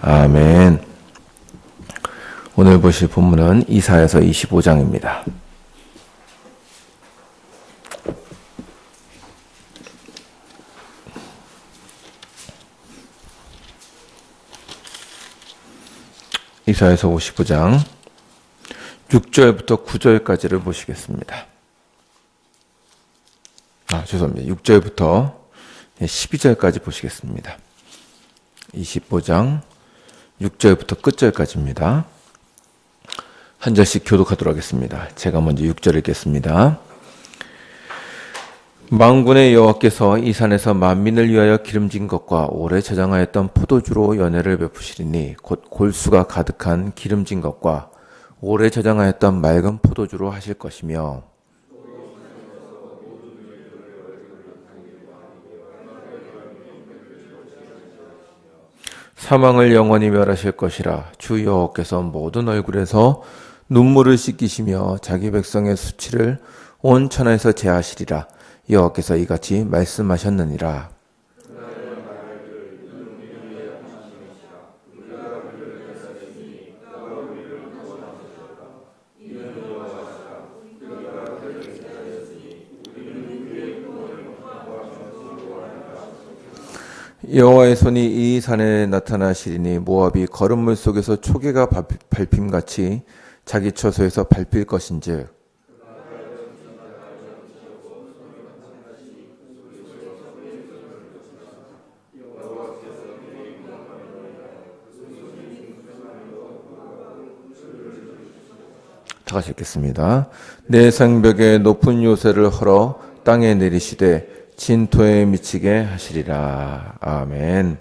아멘. 오늘 보실 본문은 이사야서 25장입니다. 이사야서 55장 6절부터 9절까지를 보시겠습니다. 죄송합니다. 6절부터 12절까지 보시겠습니다. 25장 6절부터 끝절까지입니다. 한 절씩 교독하도록 하겠습니다. 제가 먼저 6절 읽겠습니다. 만군의 여호와께서 이 산에서 만민을 위하여 기름진 것과 오래 저장하였던 포도주로 연회를 베푸시리니 곧 골수가 가득한 기름진 것과 오래 저장하였던 맑은 포도주로 하실 것이며 사망을 영원히 멸하실 것이라. 주 여호와께서 모든 얼굴에서 눈물을 씻기시며 자기 백성의 수치를 온 천하에서 제하시리라. 여호와께서 이같이 말씀하셨느니라. 여호와의 손이 이 산에 나타나시리니 모압이 거름물 속에서 초계가 밟힘같이 자기 처소에서 밟힐 것인즉 다 같이 읽겠습니다. 내 성벽에 높은 요새를 헐어 땅에 내리시되 진토에 미치게 하시리라. 아멘.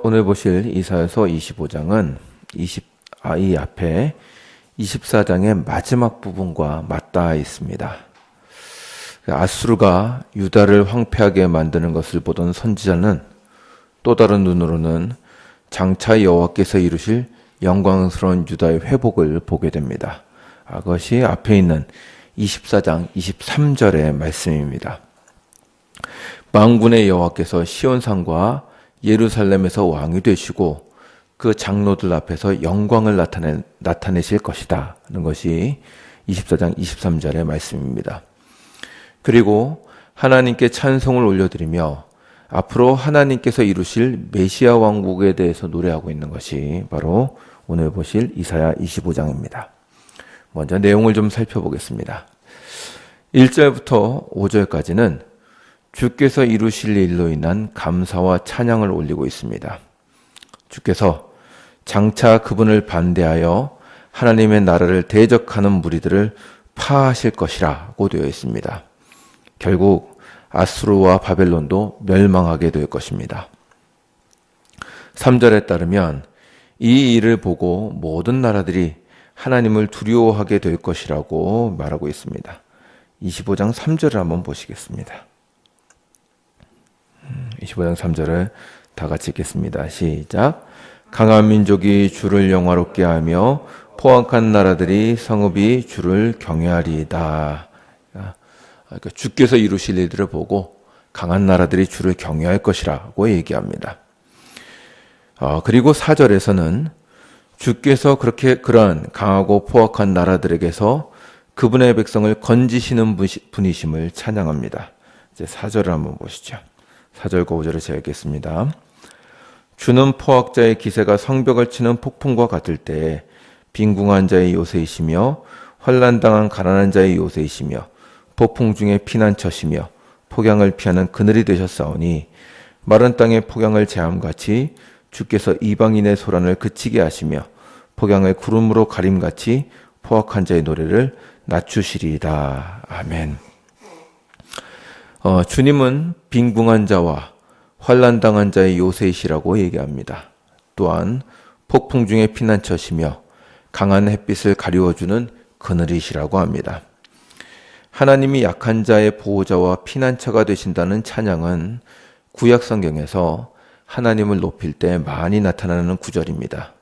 오늘 보실 이사야서 25장은 이 앞에 24장의 마지막 부분과 맞닿아 있습니다. 아수르가 유다를 황폐하게 만드는 것을 보던 선지자는 또 다른 눈으로는 장차 여호와께서 이루실 영광스러운 유다의 회복을 보게 됩니다. 그것이 앞에 있는 24장 23절의 말씀입니다. 만군의 여호와께서 시온산과 예루살렘에서 왕이 되시고 그 장로들 앞에서 영광을 나타내실 것이다 하는 것이 24장 23절의 말씀입니다. 그리고 하나님께 찬송을 올려드리며 앞으로 하나님께서 이루실 메시아 왕국에 대해서 노래하고 있는 것이 바로 오늘 보실 이사야 25장입니다. 먼저 내용을 좀 살펴보겠습니다. 1절부터 5절까지는 주께서 이루실 일로 인한 감사와 찬양을 올리고 있습니다. 주께서 장차 그분을 반대하여 하나님의 나라를 대적하는 무리들을 파하실 것이라고 되어 있습니다. 결국 아수르와 바벨론도 멸망하게 될 것입니다. 3절에 따르면 이 일을 보고 모든 나라들이 하나님을 두려워하게 될 것이라고 말하고 있습니다. 25장 3절을 한번 보시겠습니다. 25장 3절을 다 같이 읽겠습니다. 시작. 강한 민족이 주를 영화롭게 하며 포악한 나라들이 성읍이 주를 경외하리이다. 그러니까 주께서 이루실 일들을 보고 강한 나라들이 주를 경외할 것이라고 얘기합니다. 그리고 4절에서는 주께서 그러한 강하고 포악한 나라들에게서 그분의 백성을 건지시는 분이심을 찬양합니다. 이제 4절을 한번 보시죠. 4절과 5절을 제가 읽겠습니다. 주는 포악자의 기세가 성벽을 치는 폭풍과 같을 때에 빈궁한 자의 요새이시며 환난당한 가난한 자의 요새이시며 폭풍 중에 피난처시며 폭양을 피하는 그늘이 되셨사오니 마른 땅의 폭양을 제함같이 주께서 이방인의 소란을 그치게 하시며 폭양을 구름으로 가림같이 포악한 자의 노래를 낮추시리이다. 아멘. 주님은 빈궁한 자와 환난당한 자의 요새이시라고 얘기합니다. 또한 폭풍 중에 피난처시며 강한 햇빛을 가리워주는 그늘이시라고 합니다. 하나님이 약한 자의 보호자와 피난처가 되신다는 찬양은 구약 성경에서 하나님을 높일 때 많이 나타나는 구절입니다.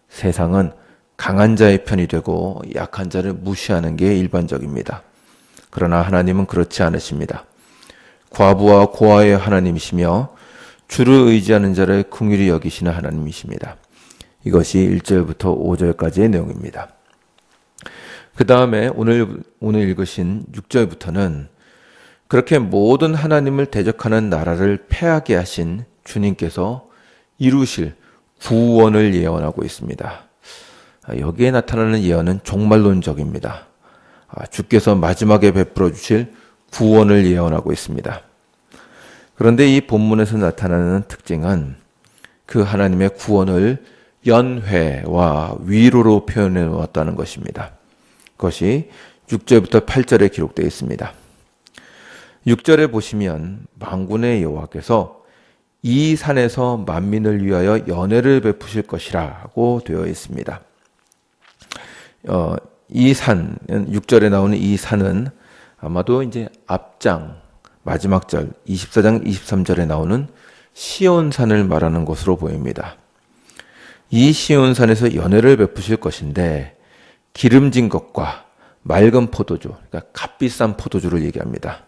세상은 강한 자의 편이 되고 약한 자를 무시하는 게 일반적입니다. 그러나 하나님은 그렇지 않으십니다. 과부와 고아의 하나님이시며 주를 의지하는 자를 긍휼히 여기시는 하나님이십니다. 이것이 1절부터 5절까지의 내용입니다. 그 다음에 오늘 읽으신 6절부터는 그렇게 모든 하나님을 대적하는 나라를 패하게 하신 주님께서 이루실 구원을 예언하고 있습니다. 여기에 나타나는 예언은 종말론적입니다. 주께서 마지막에 베풀어 주실 구원을 예언하고 있습니다. 그런데 이 본문에서 나타나는 특징은 그 하나님의 구원을 연회와 위로로 표현해 놓았다는 것입니다. 그것이 6절부터 8절에 기록되어 있습니다. 6절에 보시면 만군의 여호와께서 이 산에서 만민을 위하여 연회를 베푸실 것이라고 되어 있습니다. 이 산은 6절에 나오는 이 산은 아마도 이제 앞장 마지막 절 24장 23절에 나오는 시온산을 말하는 것으로 보입니다. 이 시온산에서 연회를 베푸실 것인데 기름진 것과 맑은 포도주, 그러니까 값비싼 포도주를 얘기합니다.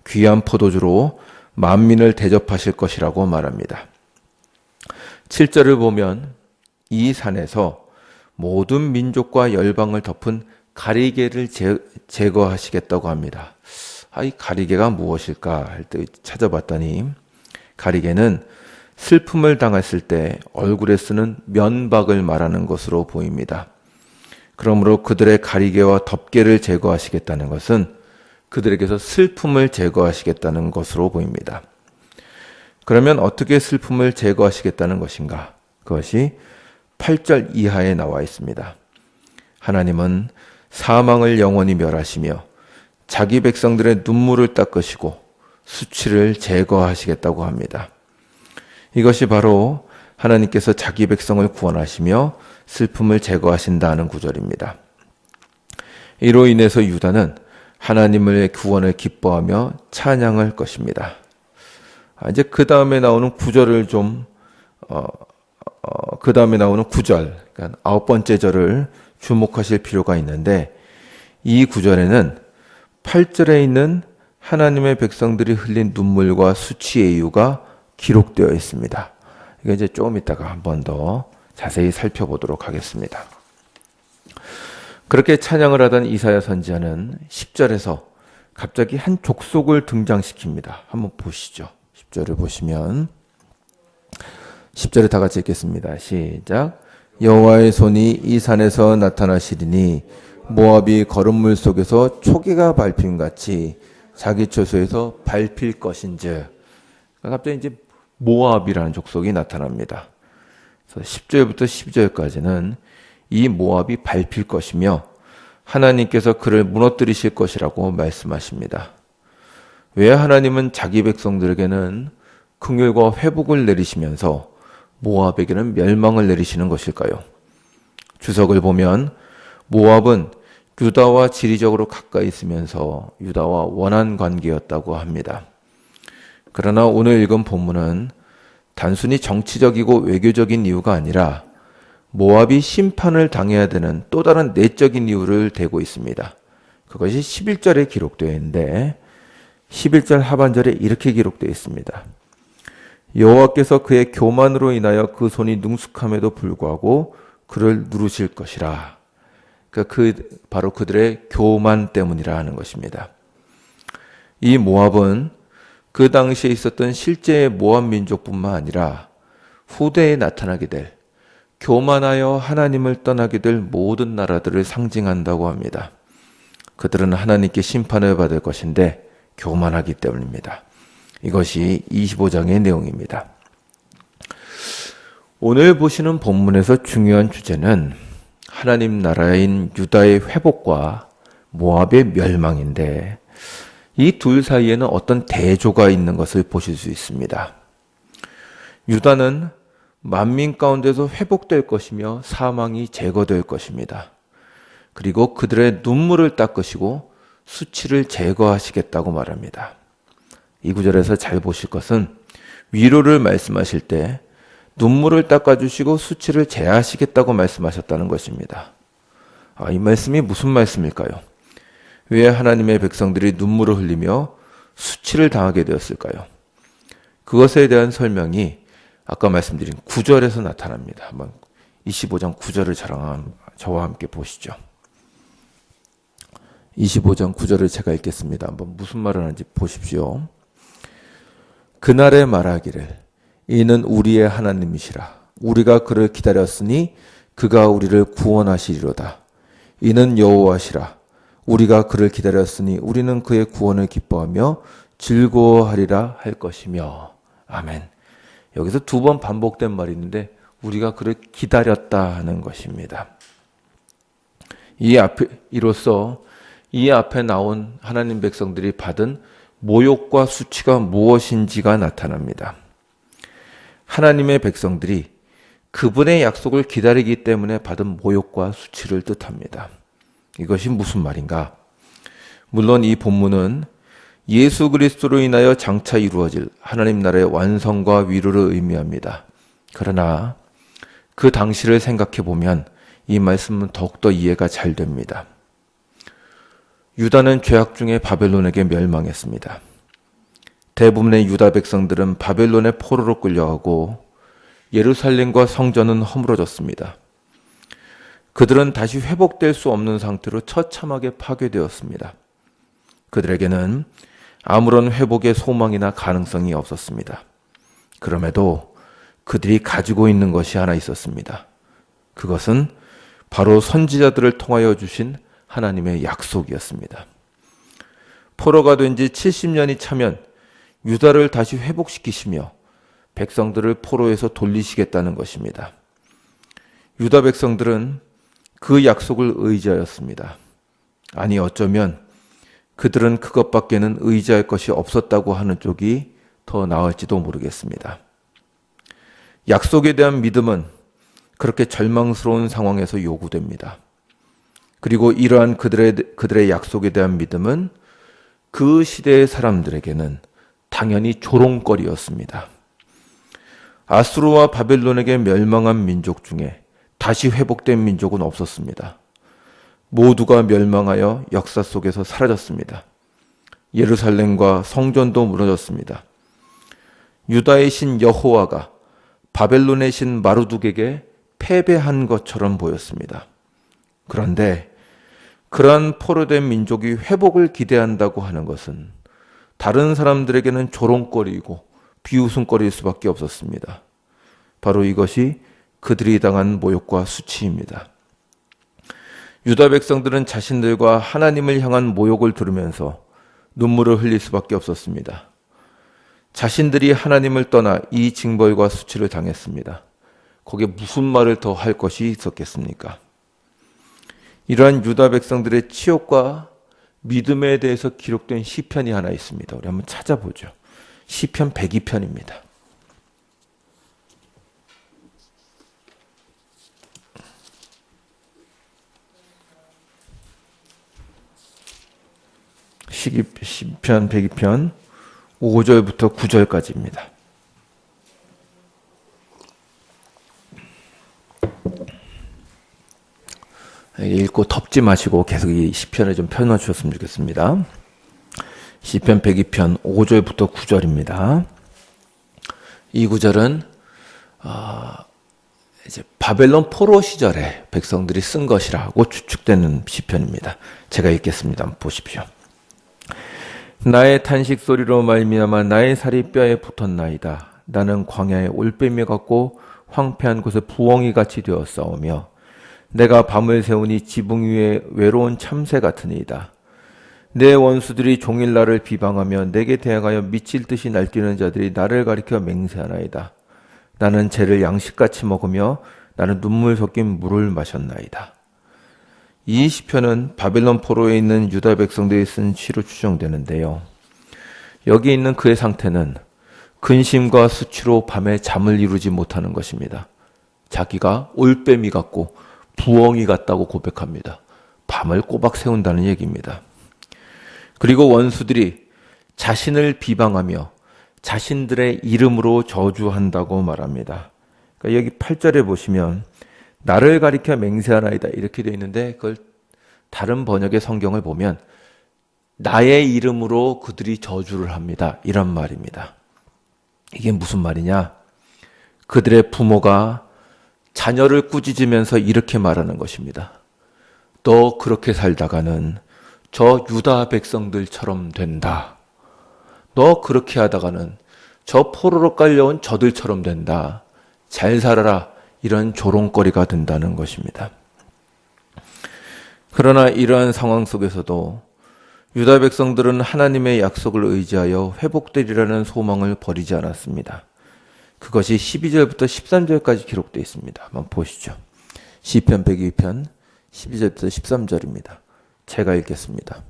귀한 포도주로 만민을 대접하실 것이라고 말합니다. 7절을 보면 이 산에서 모든 민족과 열방을 덮은 가리개를 제거하시겠다고 합니다. 이 가리개가 무엇일까 할 때 찾아봤더니 가리개는 슬픔을 당했을 때 얼굴에 쓰는 면박을 말하는 것으로 보입니다. 그러므로 그들의 가리개와 덮개를 제거하시겠다는 것은 그들에게서 슬픔을 제거하시겠다는 것으로 보입니다. 그러면 어떻게 슬픔을 제거하시겠다는 것인가? 그것이 8절 이하에 나와 있습니다. 하나님은 사망을 영원히 멸하시며 자기 백성들의 눈물을 닦으시고 수치를 제거하시겠다고 합니다. 이것이 바로 하나님께서 자기 백성을 구원하시며 슬픔을 제거하신다는 구절입니다. 이로 인해서 유다는 하나님의 구원을 기뻐하며 찬양할 것입니다. 이제 그 다음에 나오는 구절을 그 다음에 나오는 구절, 그러니까 9번째 절을 주목하실 필요가 있는데 이 구절에는 8절에 있는 하나님의 백성들이 흘린 눈물과 수치의 이유가 기록되어 있습니다. 이거 이제 조금 이따가 한 번 더 자세히 살펴보도록 하겠습니다. 그렇게 찬양을 하던 이사야 선지자는 10절에서 갑자기 한 족속을 등장시킵니다. 한번 보시죠. 10절을 보시면 10절에 다 같이 읽겠습니다. 시작. 여호와의 손이 이 산에서 나타나시리니 모압이 거름물 속에서 초기가 밟힘 같이 자기 처소에서 밟힐 것인즉. 갑자기 이제 모압이라는 족속이 나타납니다. 그래서 10절부터 12절까지는 이 모압이 밟힐 것이며 하나님께서 그를 무너뜨리실 것이라고 말씀하십니다. 왜 하나님은 자기 백성들에게는 긍휼과 회복을 내리시면서 모압에게는 멸망을 내리시는 것일까요? 주석을 보면 모압은 유다와 지리적으로 가까이 있으면서 유다와 원한 관계였다고 합니다. 그러나 오늘 읽은 본문은 단순히 정치적이고 외교적인 이유가 아니라 모압이 심판을 당해야 되는 또 다른 내적인 이유를 대고 있습니다. 그것이 11절에 기록되어 있는데 11절 하반절에 이렇게 기록되어 있습니다. 여호와께서 그의 교만으로 인하여 그 손이 능숙함에도 불구하고 그를 누르실 것이라. 바로 그들의 교만 때문이라 하는 것입니다. 이 모압은 그 당시에 있었던 실제의 모압 민족뿐만 아니라 후대에 나타나게 될 교만하여 하나님을 떠나게 될 모든 나라들을 상징한다고 합니다. 그들은 하나님께 심판을 받을 것인데 교만하기 때문입니다. 이것이 25장의 내용입니다. 오늘 보시는 본문에서 중요한 주제는 하나님 나라인 유다의 회복과 모압의 멸망인데 이 둘 사이에는 어떤 대조가 있는 것을 보실 수 있습니다. 유다는 만민 가운데서 회복될 것이며 사망이 제거될 것입니다. 그리고 그들의 눈물을 닦으시고 수치를 제거하시겠다고 말합니다. 이 구절에서 잘 보실 것은 위로를 말씀하실 때 눈물을 닦아주시고 수치를 제하시겠다고 말씀하셨다는 것입니다. 이 말씀이 무슨 말씀일까요? 왜 하나님의 백성들이 눈물을 흘리며 수치를 당하게 되었을까요? 그것에 대한 설명이 아까 말씀드린 9절에서 나타납니다. 한번 25장 9절을 저와 함께 보시죠. 25장 9절을 제가 읽겠습니다. 한번 무슨 말을 하는지 보십시오. 그날에 말하기를 이는 우리의 하나님이시라. 우리가 그를 기다렸으니 그가 우리를 구원하시리로다. 이는 여호와시라. 우리가 그를 기다렸으니 우리는 그의 구원을 기뻐하며 즐거워하리라 할 것이며. 아멘. 여기서 두 번 반복된 말이 있는데 우리가 그를 기다렸다 하는 것입니다. 이로써 이 앞에 나온 하나님 백성들이 받은 모욕과 수치가 무엇인지가 나타납니다. 하나님의 백성들이 그분의 약속을 기다리기 때문에 받은 모욕과 수치를 뜻합니다. 이것이 무슨 말인가? 물론 이 본문은 예수 그리스도로 인하여 장차 이루어질 하나님 나라의 완성과 위로를 의미합니다. 그러나 그 당시를 생각해 보면 이 말씀은 더욱더 이해가 잘 됩니다. 유다는 죄악 중에 바벨론에게 멸망했습니다. 대부분의 유다 백성들은 바벨론의 포로로 끌려가고 예루살렘과 성전은 허물어졌습니다. 그들은 다시 회복될 수 없는 상태로 처참하게 파괴되었습니다. 그들에게는 아무런 회복의 소망이나 가능성이 없었습니다. 그럼에도 그들이 가지고 있는 것이 하나 있었습니다. 그것은 바로 선지자들을 통하여 주신 하나님의 약속이었습니다. 포로가 된 지 70년이 차면 유다를 다시 회복시키시며 백성들을 포로에서 돌리시겠다는 것입니다. 유다 백성들은 그 약속을 의지하였습니다. 아니 어쩌면 그들은 그것밖에는 의지할 것이 없었다고 하는 쪽이 더 나을지도 모르겠습니다. 약속에 대한 믿음은 그렇게 절망스러운 상황에서 요구됩니다. 그리고 이러한 그들의 약속에 대한 믿음은 그 시대의 사람들에게는 당연히 조롱거리였습니다. 아수르와 바벨론에게 멸망한 민족 중에 다시 회복된 민족은 없었습니다. 모두가 멸망하여 역사 속에서 사라졌습니다. 예루살렘과 성전도 무너졌습니다. 유다의 신 여호와가 바벨론의 신 마르둑에게 패배한 것처럼 보였습니다. 그런데 그러한 포로된 민족이 회복을 기대한다고 하는 것은 다른 사람들에게는 조롱거리이고 비웃음거리일 수밖에 없었습니다. 바로 이것이 그들이 당한 모욕과 수치입니다. 유다 백성들은 자신들과 하나님을 향한 모욕을 들으면서 눈물을 흘릴 수밖에 없었습니다. 자신들이 하나님을 떠나 이 징벌과 수치를 당했습니다. 거기에 무슨 말을 더 할 것이 있었겠습니까? 이러한 유다 백성들의 치욕과 믿음에 대해서 기록된 시편이 하나 있습니다. 우리 한번 찾아보죠. 시편 102편입니다. 시편 102편 5절부터 9절까지입니다. 읽고 덮지 마시고 계속 이 시편을 좀 펴놔 주셨으면 좋겠습니다. 시편 102편 5절부터 9절입니다. 이 구절은 이제 바벨론 포로 시절에 백성들이 쓴 것이라고 추측되는 시편입니다. 제가 읽겠습니다. 한번 보십시오. 나의 탄식 소리로 말미암아 나의 살이 뼈에 붙었나이다. 나는 광야에 올빼미 같고 황폐한 곳에 부엉이 같이 되었사오며 내가 밤을 새우니 지붕 위에 외로운 참새 같으니이다. 내 원수들이 종일 나를 비방하며 내게 대항하여 미칠 듯이 날뛰는 자들이 나를 가리켜 맹세하나이다. 나는 죄를 양식같이 먹으며 나는 눈물 섞인 물을 마셨나이다. 이 시편은 바벨론 포로에 있는 유다 백성들이 쓴 시로 추정되는데요. 여기 있는 그의 상태는 근심과 수치로 밤에 잠을 이루지 못하는 것입니다. 자기가 올빼미 같고 부엉이 같다고 고백합니다. 밤을 꼬박 새운다는 얘기입니다. 그리고 원수들이 자신을 비방하며 자신들의 이름으로 저주한다고 말합니다. 그러니까 여기 8절에 보시면 나를 가리켜 맹세하나이다 이렇게 되어 있는데 그걸 다른 번역의 성경을 보면 나의 이름으로 그들이 저주를 합니다. 이런 말입니다. 이게 무슨 말이냐? 그들의 부모가 자녀를 꾸짖으면서 이렇게 말하는 것입니다. 너 그렇게 살다가는 저 유다 백성들처럼 된다. 너 그렇게 하다가는 저 포로로 깔려온 저들처럼 된다. 잘 살아라. 이런 조롱거리가 된다는 것입니다. 그러나 이러한 상황 속에서도 유다 백성들은 하나님의 약속을 의지하여 회복되리라는 소망을 버리지 않았습니다. 그것이 12절부터 13절까지 기록되어 있습니다. 한번 보시죠. 시편 102편 12절부터 13절입니다. 제가 읽겠습니다.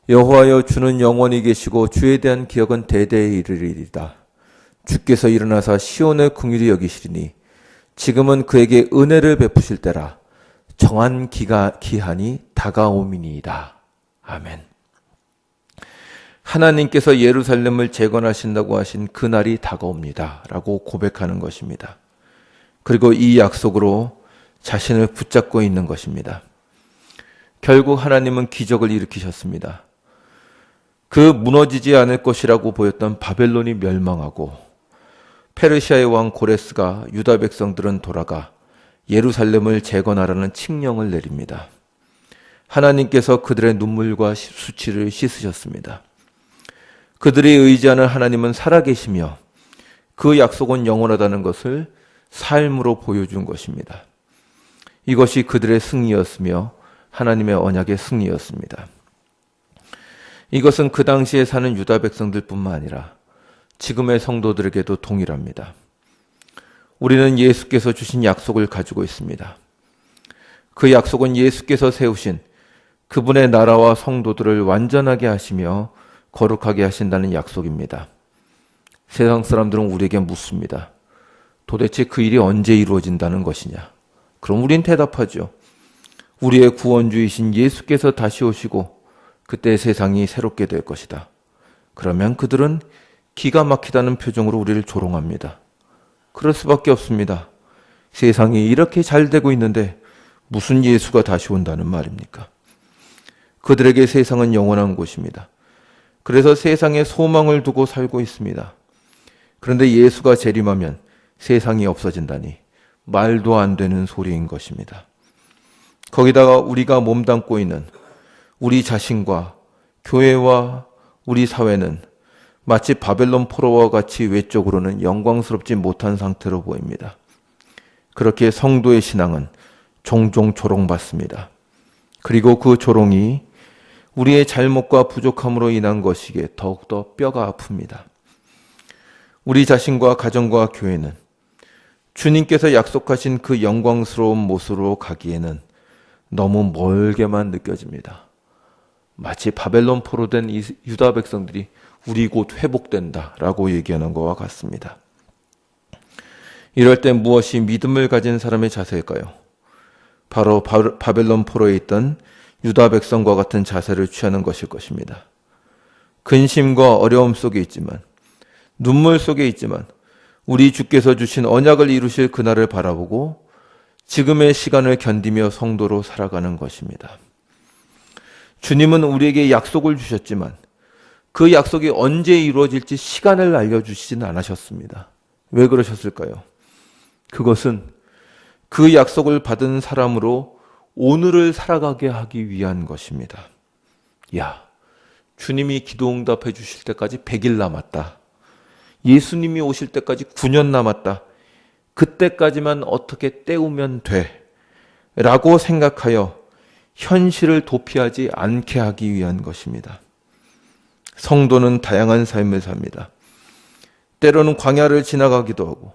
여호와여, 주는 영원히 계시고 주에 대한 기억은 대대에 이르리이다. 주께서 일어나사 시온을 긍휼히 여기시리니 지금은 그에게 은혜를 베푸실 때라. 정한 기한이 다가오미니이다. 아멘. 하나님께서 예루살렘을 재건하신다고 하신 그날이 다가옵니다. 라고 고백하는 것입니다. 그리고 이 약속으로 자신을 붙잡고 있는 것입니다. 결국 하나님은 기적을 일으키셨습니다. 그 무너지지 않을 것이라고 보였던 바벨론이 멸망하고 페르시아의 왕 고레스가 유다 백성들은 돌아가 예루살렘을 재건하라는 칙령을 내립니다. 하나님께서 그들의 눈물과 수치를 씻으셨습니다. 그들이 의지하는 하나님은 살아계시며 그 약속은 영원하다는 것을 삶으로 보여준 것입니다. 이것이 그들의 승리였으며 하나님의 언약의 승리였습니다. 이것은 그 당시에 사는 유다 백성들뿐만 아니라 지금의 성도들에게도 동일합니다. 우리는 예수께서 주신 약속을 가지고 있습니다. 그 약속은 예수께서 세우신 그분의 나라와 성도들을 완전하게 하시며 거룩하게 하신다는 약속입니다. 세상 사람들은 우리에게 묻습니다. 도대체 그 일이 언제 이루어진다는 것이냐? 그럼 우린 대답하죠. 우리의 구원주이신 예수께서 다시 오시고 그때 세상이 새롭게 될 것이다. 그러면 그들은 기가 막히다는 표정으로 우리를 조롱합니다. 그럴 수밖에 없습니다. 세상이 이렇게 잘 되고 있는데 무슨 예수가 다시 온다는 말입니까? 그들에게 세상은 영원한 곳입니다. 그래서 세상에 소망을 두고 살고 있습니다. 그런데 예수가 재림하면 세상이 없어진다니 말도 안 되는 소리인 것입니다. 거기다가 우리가 몸담고 있는 우리 자신과 교회와 우리 사회는 마치 바벨론 포로와 같이 외적으로는 영광스럽지 못한 상태로 보입니다. 그렇게 성도의 신앙은 종종 조롱받습니다. 그리고 그 조롱이 우리의 잘못과 부족함으로 인한 것이기에 더욱더 뼈가 아픕니다. 우리 자신과 가정과 교회는 주님께서 약속하신 그 영광스러운 모습으로 가기에는 너무 멀게만 느껴집니다. 마치 바벨론 포로 된 유다 백성들이 우리 곧 회복된다 라고 얘기하는 것과 같습니다. 이럴 때 무엇이 믿음을 가진 사람의 자세일까요? 바로 바벨론 포로에 있던 유다 백성과 같은 자세를 취하는 것일 것입니다. 근심과 어려움 속에 있지만, 눈물 속에 있지만 우리 주께서 주신 언약을 이루실 그날을 바라보고 지금의 시간을 견디며 성도로 살아가는 것입니다. 주님은 우리에게 약속을 주셨지만 그 약속이 언제 이루어질지 시간을 알려주시지는 않으셨습니다. 왜 그러셨을까요? 그것은 그 약속을 받은 사람으로 오늘을 살아가게 하기 위한 것입니다. 야, 주님이 기도 응답해 주실 때까지 100일 남았다. 예수님이 오실 때까지 9년 남았다. 그때까지만 어떻게 때우면 돼. 라고 생각하여 현실을 도피하지 않게 하기 위한 것입니다. 성도는 다양한 삶을 삽니다. 때로는 광야를 지나가기도 하고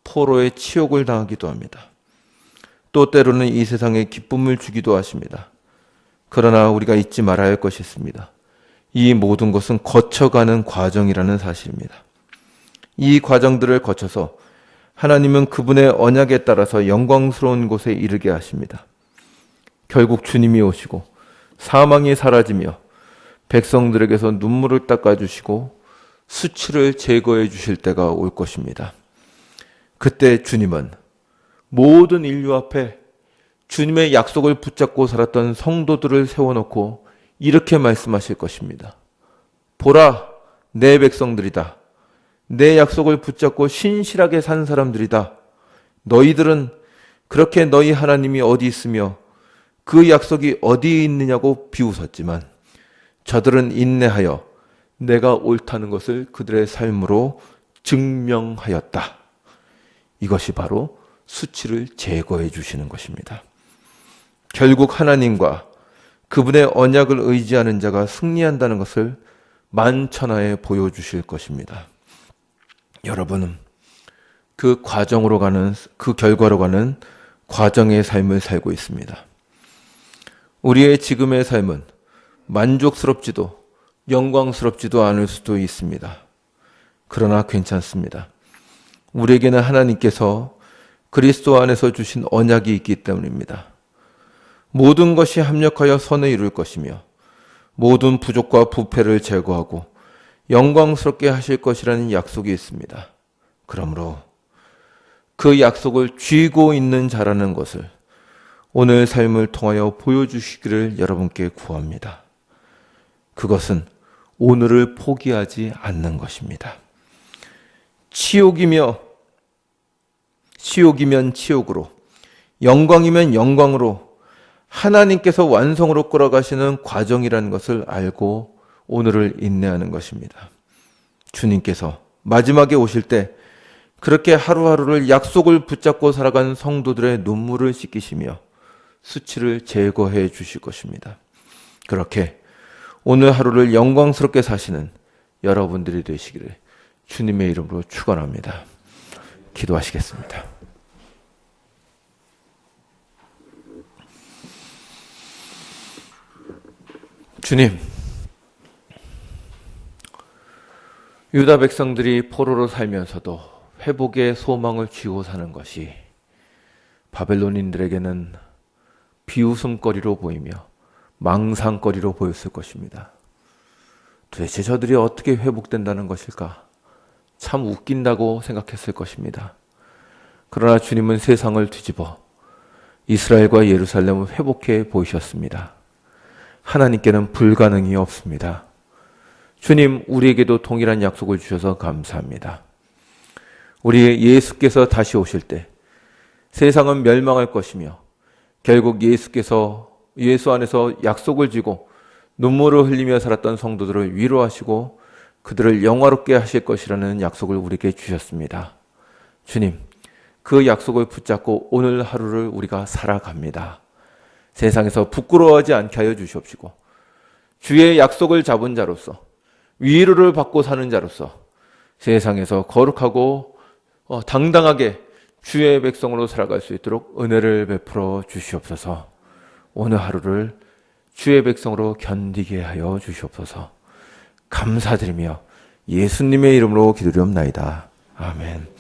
포로의 치욕을 당하기도 합니다. 또 때로는 이 세상에 기쁨을 주기도 하십니다. 그러나 우리가 잊지 말아야 할 것이 있습니다. 이 모든 것은 거쳐가는 과정이라는 사실입니다. 이 과정들을 거쳐서 하나님은 그분의 언약에 따라서 영광스러운 곳에 이르게 하십니다. 결국 주님이 오시고 사망이 사라지며 백성들에게서 눈물을 닦아주시고 수치를 제거해 주실 때가 올 것입니다. 그때 주님은 모든 인류 앞에 주님의 약속을 붙잡고 살았던 성도들을 세워놓고 이렇게 말씀하실 것입니다. 보라, 내 백성들이다. 내 약속을 붙잡고 신실하게 산 사람들이다. 너희들은 그렇게 너희 하나님이 어디 있으며 그 약속이 어디 있느냐고 비웃었지만 저들은 인내하여 내가 옳다는 것을 그들의 삶으로 증명하였다. 이것이 바로 수치를 제거해 주시는 것입니다. 결국 하나님과 그분의 언약을 의지하는 자가 승리한다는 것을 만천하에 보여주실 것입니다. 여러분은 그 과정으로 가는, 그 결과로 가는 과정의 삶을 살고 있습니다. 우리의 지금의 삶은 만족스럽지도 영광스럽지도 않을 수도 있습니다. 그러나 괜찮습니다. 우리에게는 하나님께서 그리스도 안에서 주신 언약이 있기 때문입니다. 모든 것이 합력하여 선을 이룰 것이며 모든 부족과 부패를 제거하고 영광스럽게 하실 것이라는 약속이 있습니다. 그러므로 그 약속을 쥐고 있는 자라는 것을 오늘 삶을 통하여 보여주시기를 여러분께 구합니다. 그것은 오늘을 포기하지 않는 것입니다. 치욕이면 치욕으로, 영광이면 영광으로 하나님께서 완성으로 끌어가시는 과정이라는 것을 알고 오늘을 인내하는 것입니다. 주님께서 마지막에 오실 때 그렇게 하루하루를 약속을 붙잡고 살아간 성도들의 눈물을 씻기시며 수치를 제거해 주실 것입니다. 그렇게 오늘 하루를 영광스럽게 사시는 여러분들이 되시기를 주님의 이름으로 축원합니다. 기도하시겠습니다. 주님, 유다 백성들이 포로로 살면서도 회복의 소망을 쥐고 사는 것이 바벨론인들에게는 비웃음거리로 보이며 망상거리로 보였을 것입니다. 도대체 저들이 어떻게 회복된다는 것일까? 참 웃긴다고 생각했을 것입니다. 그러나 주님은 세상을 뒤집어 이스라엘과 예루살렘을 회복해 보이셨습니다. 하나님께는 불가능이 없습니다. 주님, 우리에게도 동일한 약속을 주셔서 감사합니다. 우리 예수께서 다시 오실 때 세상은 멸망할 것이며 결국 예수 안에서 약속을 지고 눈물을 흘리며 살았던 성도들을 위로하시고 그들을 영화롭게 하실 것이라는 약속을 우리에게 주셨습니다. 주님, 그 약속을 붙잡고 오늘 하루를 우리가 살아갑니다. 세상에서 부끄러워하지 않게 하여 주시옵시고 주의 약속을 잡은 자로서 위로를 받고 사는 자로서 세상에서 거룩하고 당당하게 주의 백성으로 살아갈 수 있도록 은혜를 베풀어 주시옵소서. 오늘 하루를 주의 백성으로 견디게 하여 주시옵소서. 감사드리며 예수님의 이름으로 기도리옵나이다. 아멘.